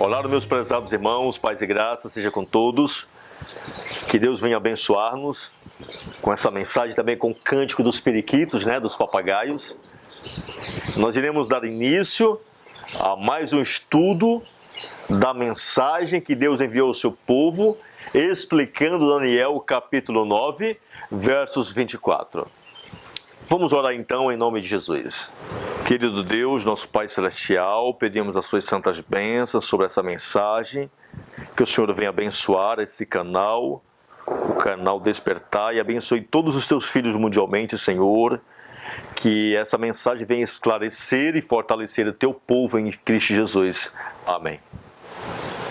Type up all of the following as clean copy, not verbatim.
Olá, meus prezados irmãos, paz e graça, seja com todos. Que Deus venha abençoar-nos com essa mensagem, também com o cântico dos periquitos, dos papagaios. Nós iremos dar início a mais um estudo da mensagem que Deus enviou ao seu povo, explicando Daniel capítulo 9, versos 24. Vamos orar então em nome de Jesus. Querido Deus, nosso Pai Celestial, pedimos as suas santas bênçãos sobre essa mensagem, que o Senhor venha abençoar esse canal, o canal Despertar, e abençoe todos os teus filhos mundialmente, Senhor, que essa mensagem venha esclarecer e fortalecer o teu povo em Cristo Jesus. Amém.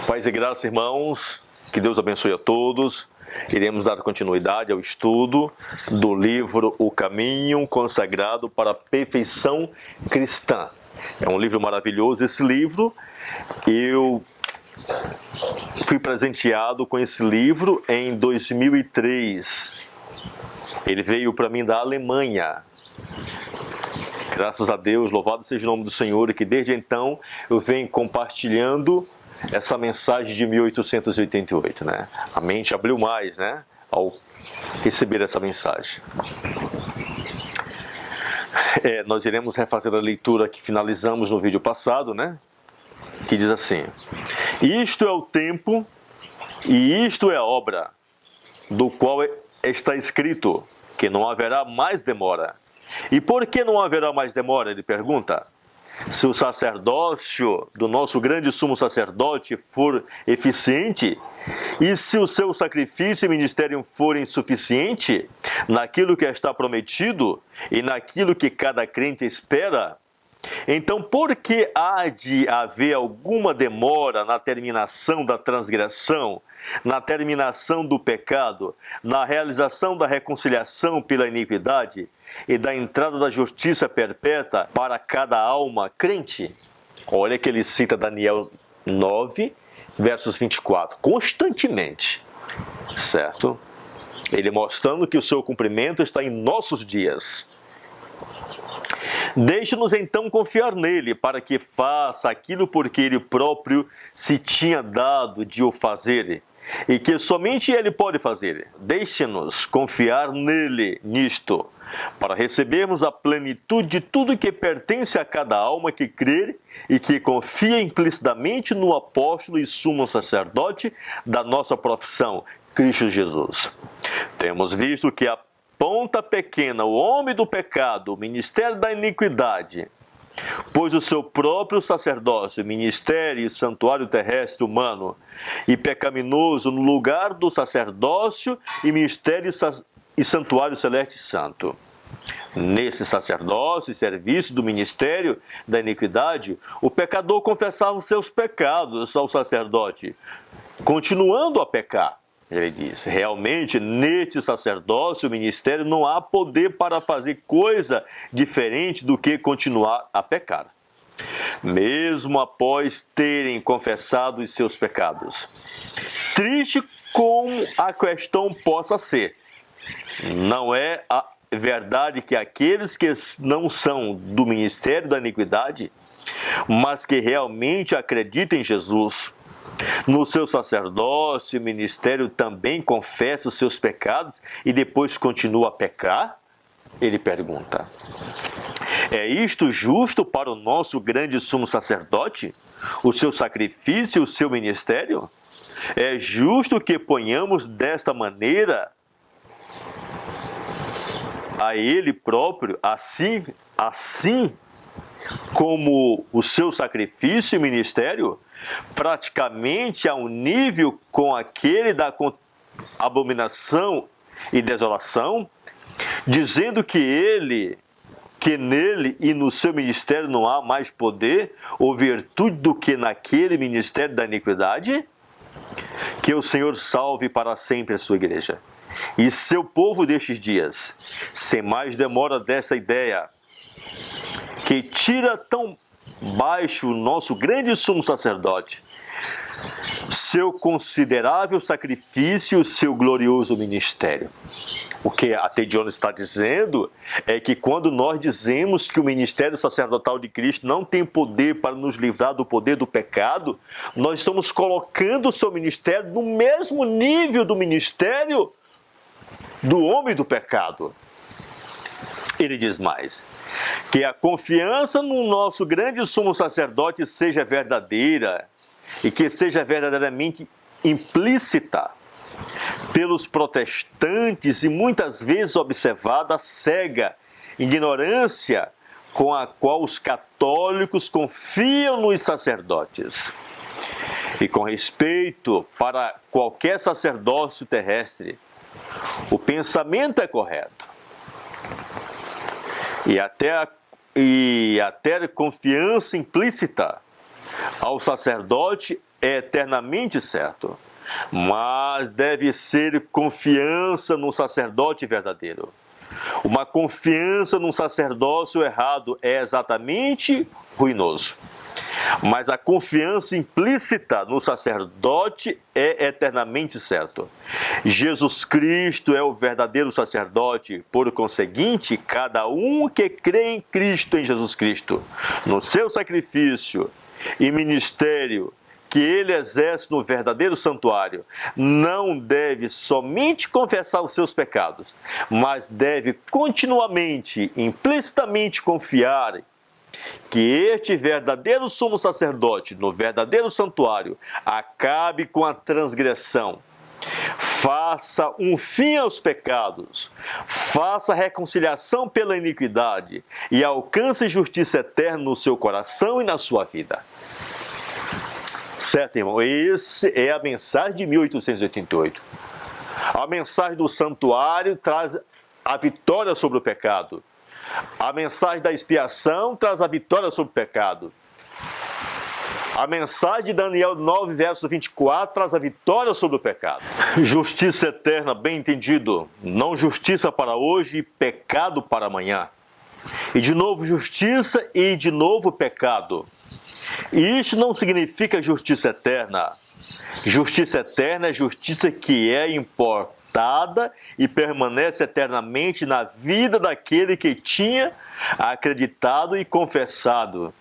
Paz e graça, irmãos, que Deus abençoe a todos. Iremos dar continuidade ao estudo do livro O Caminho Consagrado para a Perfeição Cristã. É um livro maravilhoso esse livro. Eu fui presenteado com esse livro em 2003. Ele veio para mim da Alemanha. Graças a Deus, louvado seja o nome do Senhor, e que desde então eu venho compartilhando essa mensagem de 1888, A mente abriu mais, ao receber essa mensagem. Nós iremos refazer a leitura que finalizamos no vídeo passado, Que diz assim: isto é o tempo e isto é a obra, do qual está escrito que não haverá mais demora. E por que não haverá mais demora? Ele pergunta. Se o sacerdócio do nosso grande sumo sacerdote for eficiente, e se o seu sacrifício e ministério forem suficiente naquilo que está prometido e naquilo que cada crente espera, então por que há de haver alguma demora na terminação da transgressão, na terminação do pecado, na realização da reconciliação pela iniquidade e da entrada da justiça perpétua para cada alma crente? Olha que ele cita Daniel 9, versos 24, constantemente, certo? Ele mostrando que o seu cumprimento está em nossos dias. Deixe-nos então confiar nele, para que faça aquilo por que ele próprio se tinha dado de o fazer, e que somente ele pode fazer. Deixe-nos confiar nele nisto, para recebermos a plenitude de tudo que pertence a cada alma que crer e que confia implicitamente no apóstolo e sumo sacerdote da nossa profissão, Cristo Jesus. Temos visto que a ponta pequena, o homem do pecado, o ministério da iniquidade, pois o seu próprio sacerdócio, ministério e santuário terrestre humano e pecaminoso no lugar do sacerdócio e ministério e santuário celeste santo. Nesse sacerdócio e serviço do ministério da iniquidade, o pecador confessava os seus pecados ao sacerdote, continuando a pecar. Ele diz, realmente, neste sacerdócio, o ministério, não há poder para fazer coisa diferente do que continuar a pecar, mesmo após terem confessado os seus pecados. Triste como a questão possa ser, não é a verdade que aqueles que não são do ministério da iniquidade, mas que realmente acreditam em Jesus, no seu sacerdócio e ministério, também confessa os seus pecados e depois continua a pecar? Ele pergunta. É isto justo para o nosso grande sumo sacerdote? O seu sacrifício e o seu ministério? É justo que ponhamos desta maneira a ele próprio, assim como o seu sacrifício e ministério, praticamente a um nível com aquele da abominação e desolação, dizendo que nele e no seu ministério não há mais poder ou virtude do que naquele ministério da iniquidade? Que o Senhor salve para sempre a sua igreja e seu povo destes dias, sem mais demora dessa ideia, que tira tão baixo o nosso grande sumo sacerdote, seu considerável sacrifício, o seu glorioso ministério. O que a T. Jones está dizendo é que quando nós dizemos que o ministério sacerdotal de Cristo não tem poder para nos livrar do poder do pecado, nós estamos colocando o seu ministério no mesmo nível do ministério do homem do pecado. Ele diz mais, que a confiança no nosso grande sumo sacerdote seja verdadeira e que seja verdadeiramente implícita pelos protestantes e muitas vezes observada a cega ignorância com a qual os católicos confiam nos sacerdotes. E com respeito para qualquer sacerdócio terrestre, o pensamento é correto. E até confiança implícita ao sacerdote é eternamente certo. Mas deve ser confiança no sacerdote verdadeiro. Uma confiança num sacerdócio errado é exatamente ruinoso. Mas a confiança implícita no sacerdote é eternamente certo. Jesus Cristo é o verdadeiro sacerdote, por conseguinte, cada um que crê em Cristo, em Jesus Cristo, no seu sacrifício e ministério que ele exerce no verdadeiro santuário, não deve somente confessar os seus pecados, mas deve continuamente, implicitamente confiar que este verdadeiro sumo sacerdote, no verdadeiro santuário, acabe com a transgressão, faça um fim aos pecados, faça reconciliação pela iniquidade e alcance justiça eterna no seu coração e na sua vida. Certo, irmão? Essa é a mensagem de 1888. A mensagem do santuário traz a vitória sobre o pecado. A mensagem da expiação traz a vitória sobre o pecado. A mensagem de Daniel 9, verso 24, traz a vitória sobre o pecado. Justiça eterna, bem entendido. Não justiça para hoje e pecado para amanhã. E de novo justiça e de novo pecado. E isso não significa justiça eterna. Justiça eterna é justiça que é importada e permanece eternamente na vida daquele que tinha acreditado e confessado,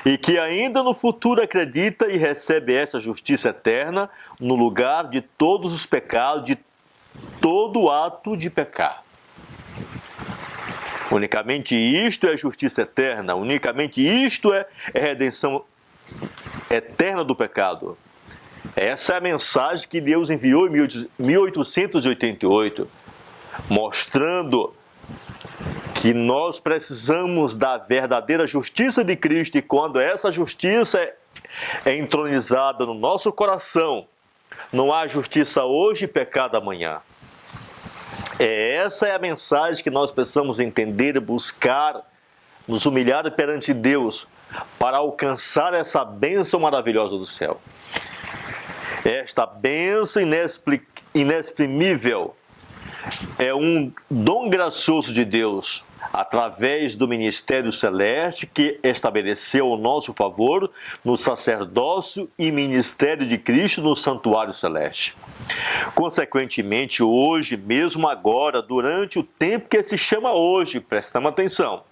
e que ainda no futuro acredita e recebe essa justiça eterna no lugar de todos os pecados, de todo ato de pecar. Unicamente isto é justiça eterna, unicamente isto é redenção eterna do pecado. Essa é a mensagem que Deus enviou em 1888, mostrando que nós precisamos da verdadeira justiça de Cristo, e quando essa justiça é entronizada no nosso coração, não há justiça hoje e pecado amanhã. Essa é a mensagem que nós precisamos entender e buscar, nos humilhar perante Deus, para alcançar essa bênção maravilhosa do céu. Esta bênção inexprimível é um dom gracioso de Deus, através do ministério celeste que estabeleceu ao nosso favor no sacerdócio e ministério de Cristo no santuário celeste. Consequentemente, hoje, mesmo agora, durante o tempo que se chama hoje, prestamos atenção,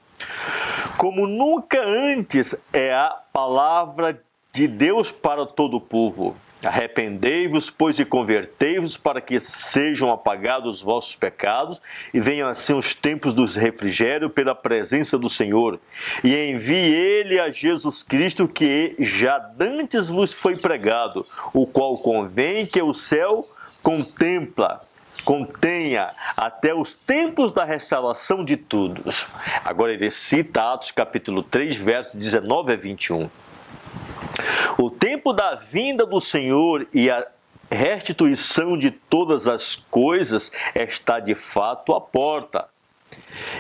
como nunca antes é a palavra de Deus para todo o povo. Arrependei-vos, pois, e convertei-vos, para que sejam apagados os vossos pecados, e venham assim os tempos dos refrigério pela presença do Senhor. E envie Ele a Jesus Cristo, que já dantes vos foi pregado, o qual convém que o céu contenha até os tempos da restauração de todos. Agora ele cita Atos capítulo 3, versos 19 a 21. O tempo da vinda do Senhor e a restituição de todas as coisas está de fato à porta.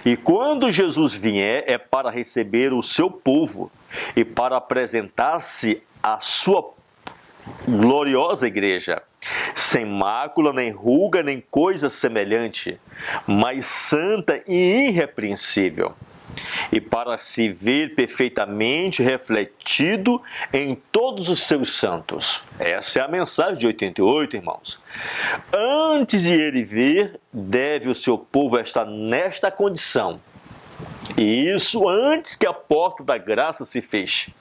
E quando Jesus vier, é para receber o seu povo e para apresentar-se à sua gloriosa igreja, sem mácula, nem ruga, nem coisa semelhante, mas santa e irrepreensível. e para se ver perfeitamente refletido em todos os seus santos. Essa é a mensagem de 88, irmãos. Antes de ele vir, deve o seu povo estar nesta condição. E isso antes que a porta da graça se feche.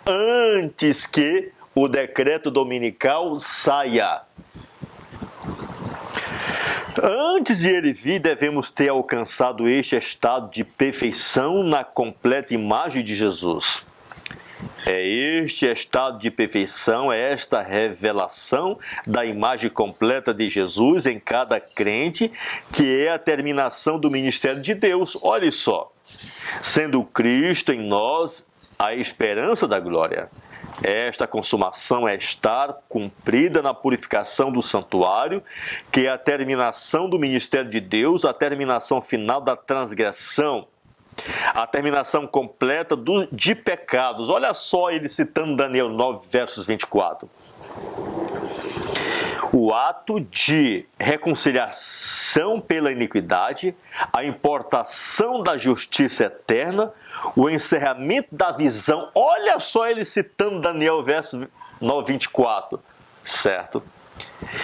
Antes que o decreto dominical saia. Antes de ele vir, devemos ter alcançado este estado de perfeição na completa imagem de Jesus. É este estado de perfeição, é esta revelação da imagem completa de Jesus em cada crente, que é a terminação do ministério de Deus. Olha só, sendo Cristo em nós a esperança da glória. Esta consumação é estar cumprida na purificação do santuário, que é a terminação do ministério de Deus, a terminação final da transgressão, a terminação completa de pecados. Olha só ele citando Daniel 9, versos 24. O ato de reconciliação pela iniquidade, a importação da justiça eterna, o encerramento da visão. Olha só ele citando Daniel, verso 9, 24, certo?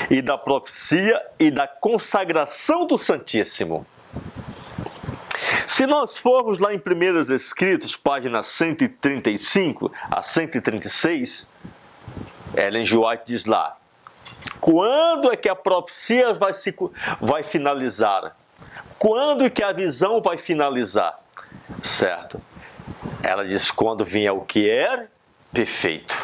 E da profecia e da consagração do Santíssimo. Se nós formos lá em Primeiros Escritos, página 135 a 136, Ellen G. White diz lá: quando é que a profecia vai finalizar? Quando é que a visão vai finalizar? Certo? Ela diz: quando vier o que é perfeito.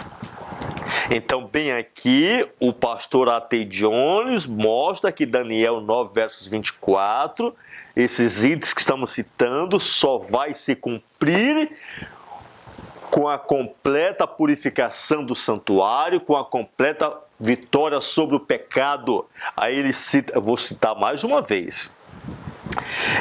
Então, bem aqui, o pastor A.T. Jones mostra que Daniel 9, versos 24, esses itens que estamos citando, só vai se cumprir com a completa purificação do santuário, com a completa vitória sobre o pecado. Aí ele cita, eu vou citar mais uma vez.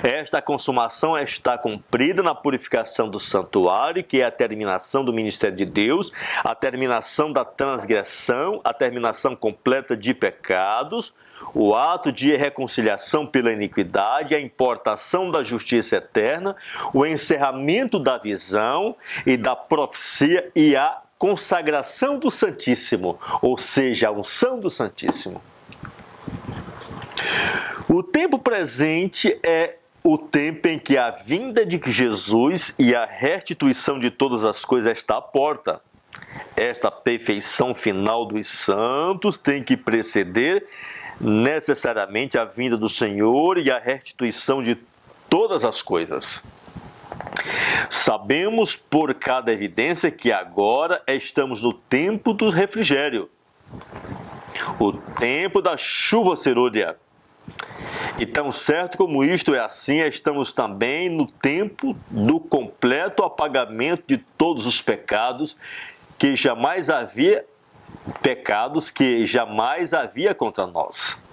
Esta consumação está cumprida na purificação do santuário, que é a terminação do ministério de Deus, a terminação da transgressão, a terminação completa de pecados, o ato de reconciliação pela iniquidade, a importação da justiça eterna, o encerramento da visão e da profecia e a consagração do Santíssimo, ou seja, a unção do Santíssimo. O tempo presente é o tempo em que a vinda de Jesus e a restituição de todas as coisas está à porta. Esta perfeição final dos santos tem que preceder necessariamente a vinda do Senhor e a restituição de todas as coisas. Sabemos por cada evidência que agora estamos no tempo do refrigério, o tempo da chuva serôdia. E tão certo como isto é assim, estamos também no tempo do completo apagamento de todos os pecados que jamais havia contra nós.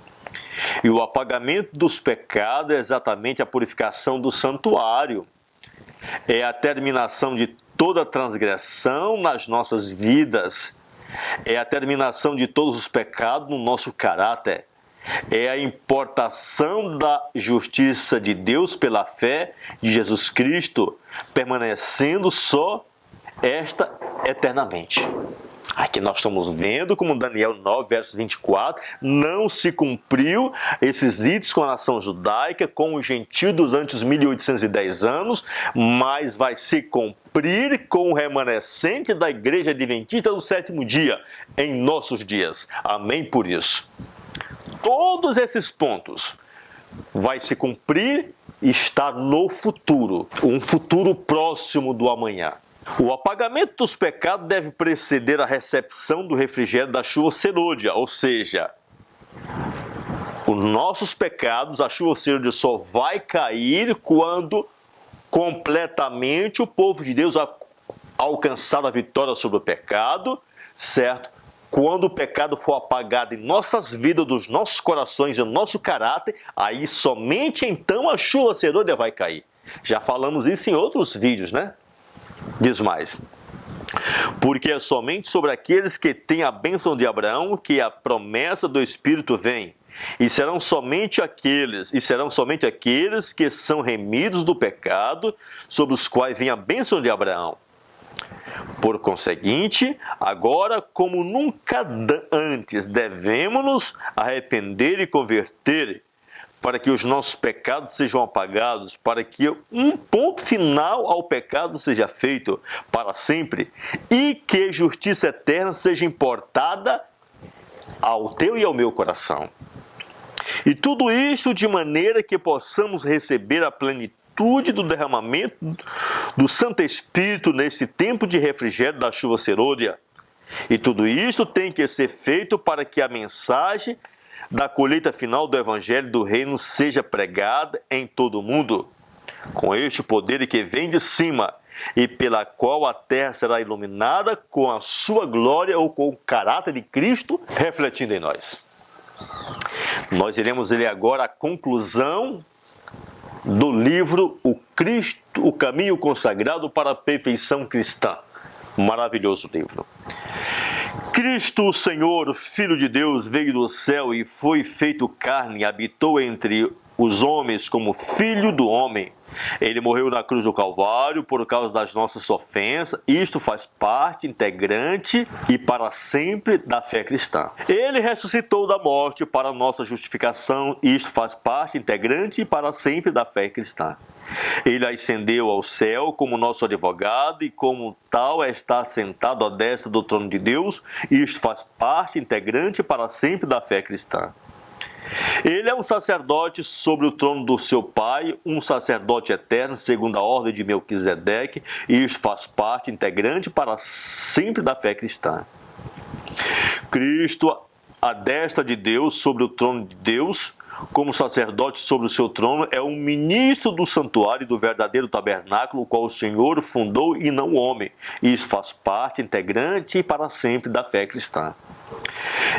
E o apagamento dos pecados é exatamente a purificação do santuário. É a terminação de toda transgressão nas nossas vidas. É a terminação de todos os pecados no nosso caráter. É a importação da justiça de Deus pela fé de Jesus Cristo, permanecendo só esta eternamente. Aqui nós estamos vendo como Daniel 9, verso 24, não se cumpriu esses itens com a nação judaica, com o gentio durante os 1810 anos, mas vai se cumprir com o remanescente da igreja adventista do sétimo dia, em nossos dias. Amém por isso. Todos esses pontos vai se cumprir e estar no futuro, um futuro próximo do amanhã. O apagamento dos pecados deve preceder a recepção do refrigério da chuva serôdia, ou seja, os nossos pecados, a chuva serôdia só vai cair quando completamente o povo de Deus alcançar a vitória sobre o pecado, certo? Quando o pecado for apagado em nossas vidas, dos nossos corações e no nosso caráter, aí somente então a chuva serôdia vai cair. Já falamos isso em outros vídeos, né? Diz mais. Porque é somente sobre aqueles que têm a bênção de Abraão que a promessa do Espírito vem. e serão somente aqueles que são remidos do pecado, sobre os quais vem a bênção de Abraão. Por conseguinte, agora, como nunca antes, devemos-nos arrepender e converter, para que os nossos pecados sejam apagados, para que um ponto final ao pecado seja feito para sempre, e que justiça eterna seja importada ao teu e ao meu coração. E tudo isso de maneira que possamos receber a plenitude do derramamento do Santo Espírito nesse tempo de refrigério da chuva serôdia. E tudo isso tem que ser feito para que a mensagem da colheita final do Evangelho do Reino seja pregada em todo o mundo, com este poder que vem de cima, e pela qual a terra será iluminada com a sua glória ou com o caráter de Cristo refletindo em nós. Nós iremos ler agora a conclusão do livro O Cristo, o Caminho Consagrado para a Perfeição Cristã. Um maravilhoso livro. Cristo, o Senhor, Filho de Deus, veio do céu e foi feito carne, habitou entre os homens como Filho do homem. Ele morreu na cruz do Calvário por causa das nossas ofensas. Isto faz parte integrante e para sempre da fé cristã. Ele ressuscitou da morte para a nossa justificação. Isto faz parte integrante e para sempre da fé cristã. Ele ascendeu ao céu como nosso advogado e como tal está sentado à destra do trono de Deus. Isto faz parte integrante para sempre da fé cristã. Ele é um sacerdote sobre o trono do seu Pai, um sacerdote eterno, segundo a ordem de Melquisedeque, e isto faz parte integrante para sempre da fé cristã. Cristo, à destra de Deus, sobre o trono de Deus, como sacerdote sobre o seu trono, é um ministro do santuário e do verdadeiro tabernáculo, o qual o Senhor fundou e não o homem. E isso faz parte integrante e para sempre da fé cristã.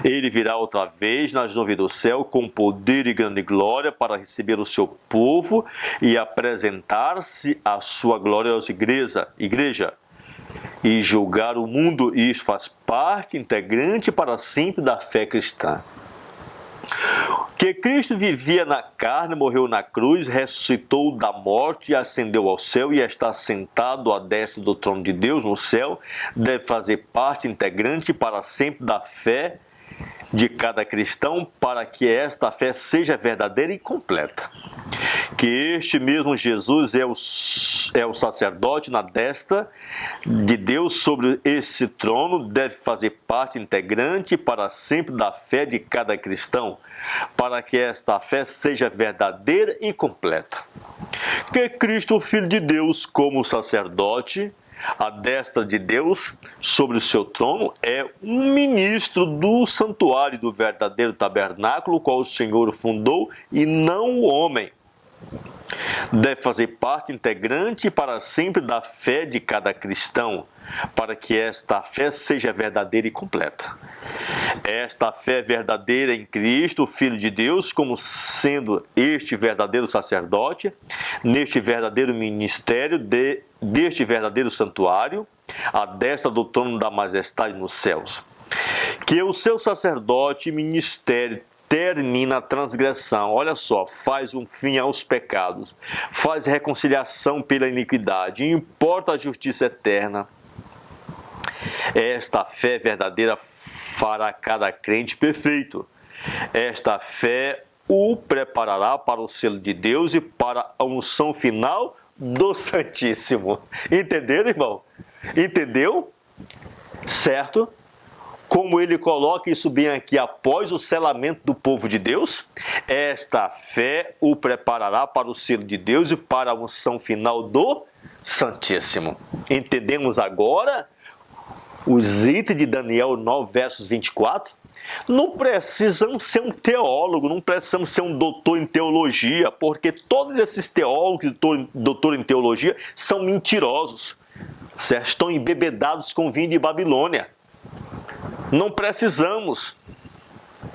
Ele virá outra vez nas nuvens do céu com poder e grande glória para receber o seu povo e apresentar-se à sua gloriosa igreja e julgar o mundo. E isso faz parte integrante para sempre da fé cristã. Que Cristo vivia na carne, morreu na cruz, ressuscitou da morte e ascendeu ao céu e está sentado à destra do trono de Deus no céu, deve fazer parte integrante para sempre da fé de cada cristão, para que esta fé seja verdadeira e completa. Que este mesmo Jesus é o sacerdote na destra de Deus sobre esse trono, deve fazer parte integrante para sempre da fé de cada cristão, para que esta fé seja verdadeira e completa. Que Cristo, o Filho de Deus, como sacerdote, à destra de Deus, sobre o seu trono, é um ministro do santuário do verdadeiro tabernáculo, o qual o Senhor fundou, e não o homem. Deve fazer parte integrante para sempre da fé de cada cristão, para que esta fé seja verdadeira e completa. Esta fé verdadeira em Cristo, o Filho de Deus, como sendo este verdadeiro sacerdote, neste verdadeiro ministério deste verdadeiro santuário, à destra do trono da majestade nos céus. Que o seu sacerdote e ministério termina a transgressão, olha só, faz um fim aos pecados, faz reconciliação pela iniquidade, importa a justiça eterna. Esta fé verdadeira fará cada crente perfeito. Esta fé o preparará para o selo de Deus e para a unção final do Santíssimo. Entenderam, irmão? Entendeu? Certo? Como ele coloca isso bem aqui, após o selamento do povo de Deus, esta fé o preparará para o selo de Deus e para a unção final do Santíssimo. Entendemos agora os itens de Daniel 9, versos 24? Não precisamos ser um teólogo, não precisamos ser um doutor em teologia, porque todos esses teólogos, doutor em teologia, são mentirosos, certo? Estão embebedados com vinho de Babilônia. Não precisamos.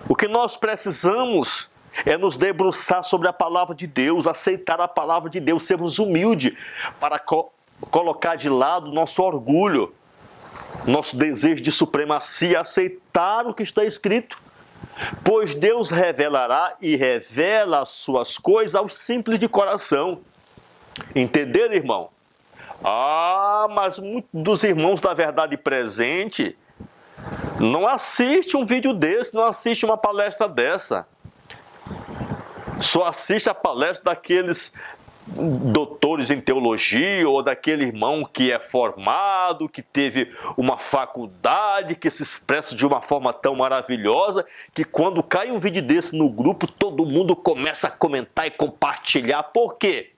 O que nós precisamos é nos debruçar sobre a palavra de Deus, aceitar a palavra de Deus, sermos humildes para colocar de lado nosso orgulho, nosso desejo de supremacia, aceitar o que está escrito. Pois Deus revelará e revela as suas coisas aos simples de coração. Entenderam, irmão? Mas muitos dos irmãos da verdade presente não assiste um vídeo desse, não assiste uma palestra dessa. Só assiste a palestra daqueles doutores em teologia ou daquele irmão que é formado, que teve uma faculdade, que se expressa de uma forma tão maravilhosa que quando cai um vídeo desse no grupo, todo mundo começa a comentar e compartilhar. Por quê?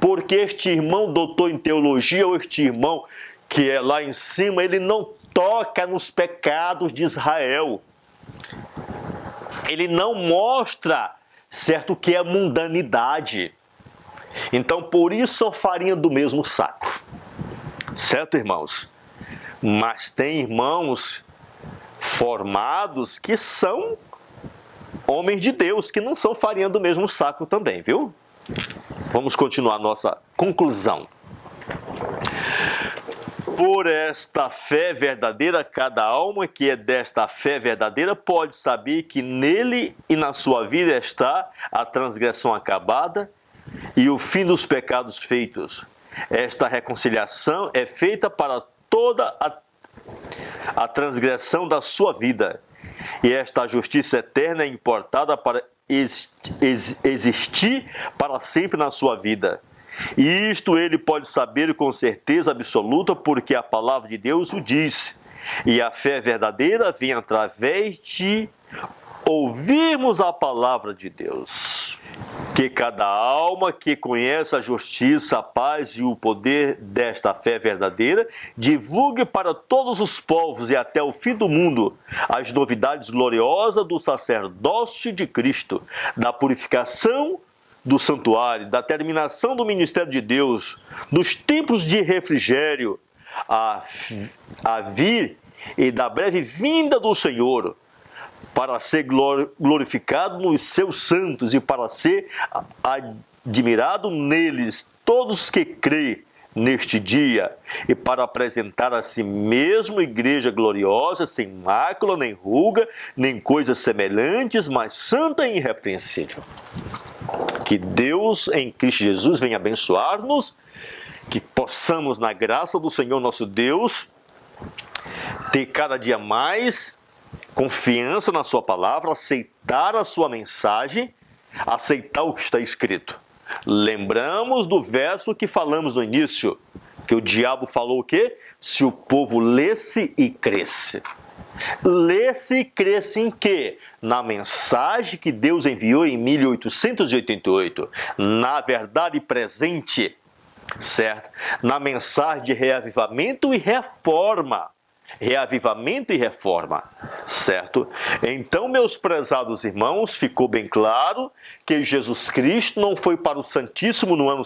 Porque este irmão doutor em teologia ou este irmão que é lá em cima, ele não toca nos pecados de Israel. Ele não mostra, certo, o que é mundanidade. Então, por isso, são farinha do mesmo saco. Certo, irmãos? Mas tem irmãos formados que são homens de Deus, que não são farinha do mesmo saco também, viu? Vamos continuar nossa conclusão. Por esta fé verdadeira, cada alma que é desta fé verdadeira pode saber que nele e na sua vida está a transgressão acabada e o fim dos pecados feitos. Esta reconciliação é feita para toda a transgressão da sua vida. E esta justiça eterna é importada para existir para sempre na sua vida. E isto ele pode saber com certeza absoluta, porque a palavra de Deus o diz. E a fé verdadeira vem através de ouvirmos a palavra de Deus. Que cada alma que conhece a justiça, a paz e o poder desta fé verdadeira, divulgue para todos os povos e até o fim do mundo as novidades gloriosas do sacerdócio de Cristo, da purificação do santuário, da terminação do ministério de Deus, dos tempos de refrigério, a vir e da breve vinda do Senhor, para ser glorificado nos seus santos e para ser admirado neles todos que creem neste dia, e para apresentar a si mesmo igreja gloriosa, sem mácula, nem ruga, nem coisas semelhantes, mas santa e irrepreensível. Que Deus em Cristo Jesus venha abençoar-nos, que possamos, na graça do Senhor nosso Deus, ter cada dia mais confiança na sua palavra, aceitar a sua mensagem, aceitar o que está escrito. Lembramos do verso que falamos no início, que o diabo falou o quê? Se o povo lesse e cresce. Lesse e cresce em quê? Na mensagem que Deus enviou em 1888, na verdade presente, certo? Na mensagem de reavivamento e reforma. Reavivamento e reforma, certo? Então, meus prezados irmãos, ficou bem claro que Jesus Cristo não foi para o Santíssimo no ano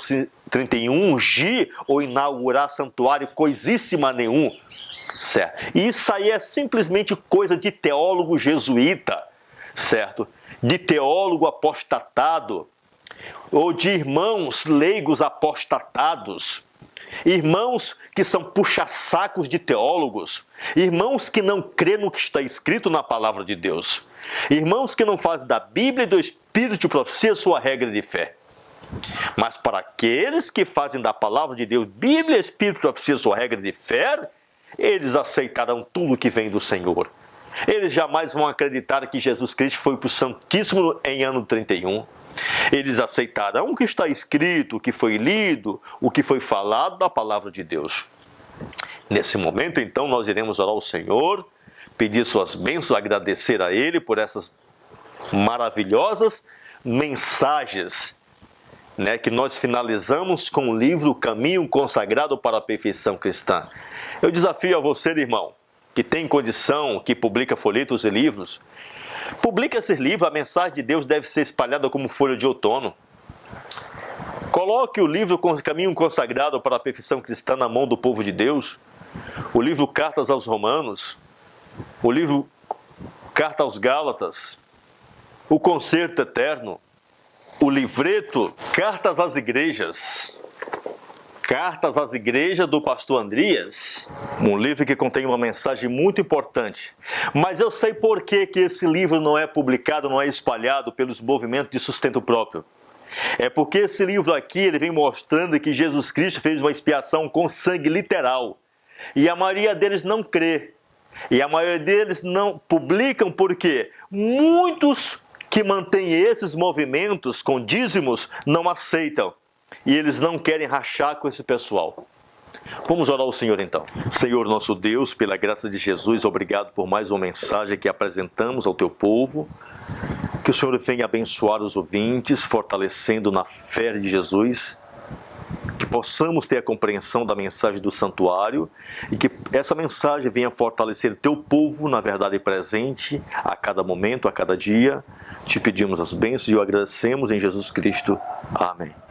31 ungir ou inaugurar santuário coisíssima nenhum, certo? E isso aí é simplesmente coisa de teólogo jesuíta, certo? De teólogo apostatado, ou de irmãos leigos apostatados, irmãos que são puxa-sacos de teólogos, irmãos que não crêem no que está escrito na palavra de Deus, irmãos que não fazem da Bíblia e do Espírito de profecia sua regra de fé. Mas para aqueles que fazem da palavra de Deus, Bíblia, Espírito de profecia sua regra de fé, eles aceitarão tudo que vem do Senhor. Eles jamais vão acreditar que Jesus Cristo foi para o Santíssimo em ano 31. Eles aceitarão o que está escrito, o que foi lido, o que foi falado da palavra de Deus. Nesse momento, então, nós iremos orar ao Senhor, pedir suas bênçãos, agradecer a Ele por essas maravilhosas mensagens, né, que nós finalizamos com o livro Caminho Consagrado para a Perfeição Cristã. Eu desafio a você, irmão, que tem condição, que publica folhetos e livros, publique esses livros. A mensagem de Deus deve ser espalhada como folha de outono. Coloque o livro Caminho Consagrado para a Perfeição Cristã na mão do povo de Deus, o livro Cartas aos Romanos, o livro Carta aos Gálatas, o Concerto Eterno, o livreto Cartas às Igrejas, Cartas às Igrejas do Pastor Andrias, um livro que contém uma mensagem muito importante. Mas eu sei por que esse livro não é publicado, não é espalhado pelos movimentos de sustento próprio. É porque esse livro aqui, ele vem mostrando que Jesus Cristo fez uma expiação com sangue literal. E a maioria deles não crê. E a maioria deles não publicam porque muitos que mantêm esses movimentos com dízimos não aceitam. E eles não querem rachar com esse pessoal. Vamos orar ao Senhor então. Senhor nosso Deus, pela graça de Jesus, obrigado por mais uma mensagem que apresentamos ao teu povo. Que o Senhor venha abençoar os ouvintes, fortalecendo na fé de Jesus. Que possamos ter a compreensão da mensagem do santuário e que essa mensagem venha fortalecer teu povo na verdade presente, a cada momento, a cada dia. Te pedimos as bênçãos e o agradecemos em Jesus Cristo. Amém.